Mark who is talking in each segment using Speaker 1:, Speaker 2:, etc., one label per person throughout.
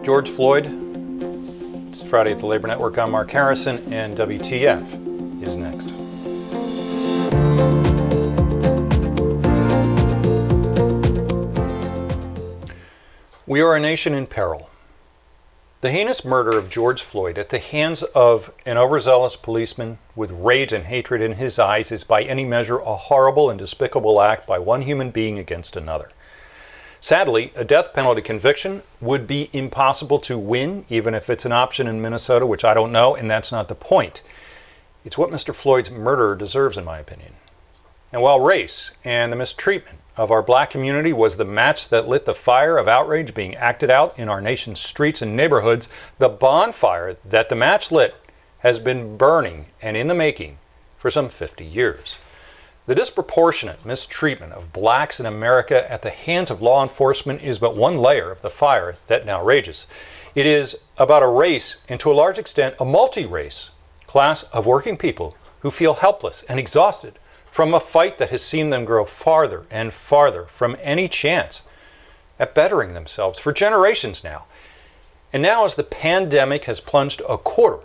Speaker 1: George Floyd. It's Friday at the Labor Network. I'm Mark Harrison, and WTF is next. We are a nation in peril. The heinous murder of George Floyd at the hands of an overzealous policeman with rage and hatred in his eyes is by any measure a horrible and despicable act by one human being against another. Sadly, a death penalty conviction would be impossible to win, even if it's an option in Minnesota, which I don't know, and that's not the point. It's what Mr. Floyd's murderer deserves, in my opinion. And while race and the mistreatment of our black community was the match that lit the fire of outrage being acted out in our nation's streets and neighborhoods, the bonfire that the match lit has been burning and in the making for some 50 years. The disproportionate mistreatment of blacks in America at the hands of law enforcement is but one layer of the fire that now rages. It is about a race, and to a large extent, a multi-race class of working people who feel helpless and exhausted from a fight that has seen them grow farther and farther from any chance at bettering themselves for generations now. And now, as the pandemic has plunged a quarter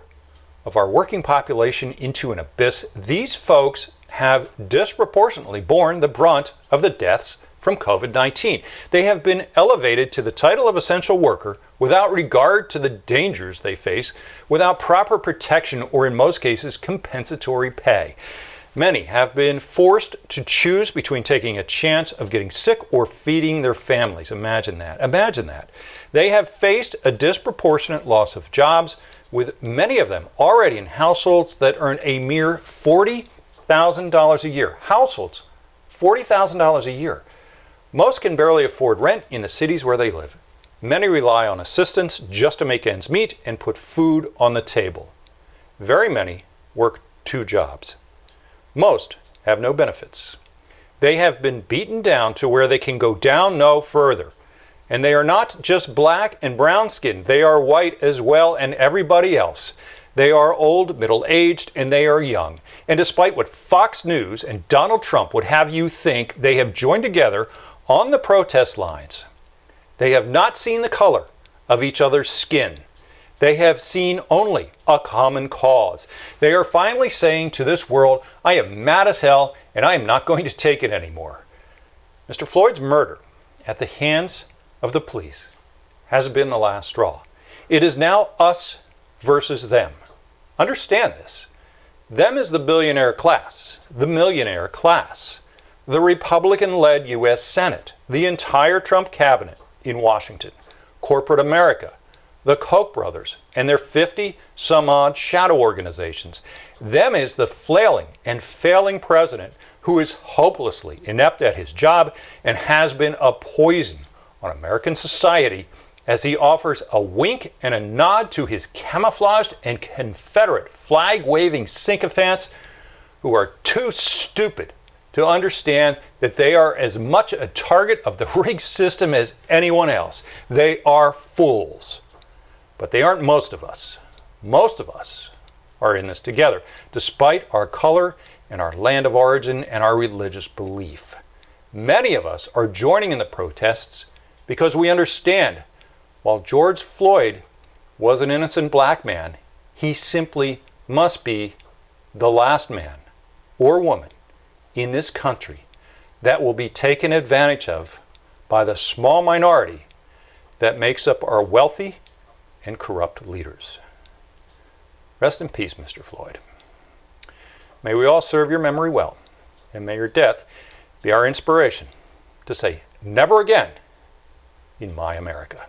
Speaker 1: of our working population into an abyss, these folks have disproportionately borne the brunt of the deaths from COVID-19. They have been elevated to the title of essential worker without regard to the dangers they face, without proper protection or, in most cases, compensatory pay. Many have been forced to choose between taking a chance of getting sick or feeding their families. Imagine that. Imagine that. They have faced a disproportionate loss of jobs, with many of them already in households that earn a mere $40,000 a year. Households, $40,000 a year. Most can barely afford rent in the cities where they live. Many rely on assistance just to make ends meet and put food on the table. Very many work 2 jobs. Most have no benefits. They have been beaten down to where they can go down no further. And they are not just black and brown skinned, they are white as well, and everybody else. They are old, middle-aged, and they are young. And despite what Fox News and Donald Trump would have you think, they have joined together on the protest lines. They have not seen the color of each other's skin. They have seen only a common cause. They are finally saying to this world, I am mad as hell, and I am not going to take it anymore. Mr. Floyd's murder at the hands of the police has been the last straw. It is now us versus them. Understand this. Them is the billionaire class, the millionaire class, the Republican-led U.S. Senate, the entire Trump cabinet in Washington, corporate America, the Koch brothers, and their 50-some-odd shadow organizations. Them is the flailing and failing president who is hopelessly inept at his job and has been a poison on American society as he offers a wink and a nod to his camouflaged and Confederate flag-waving sycophants who are too stupid to understand that they are as much a target of the rigged system as anyone else. They are fools. But they aren't most of us. Most of us are in this together, despite our color and our land of origin and our religious belief. Many of us are joining in the protests because we understand while George Floyd was an innocent black man, he simply must be the last man or woman in this country that will be taken advantage of by the small minority that makes up our wealthy and corrupt leaders. Rest in peace, Mr. Floyd. May we all serve your memory well, and may your death be our inspiration to say never again in my America.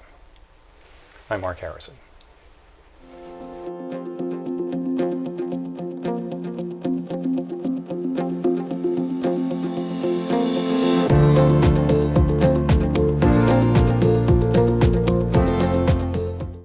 Speaker 1: I'm Mark Harrison.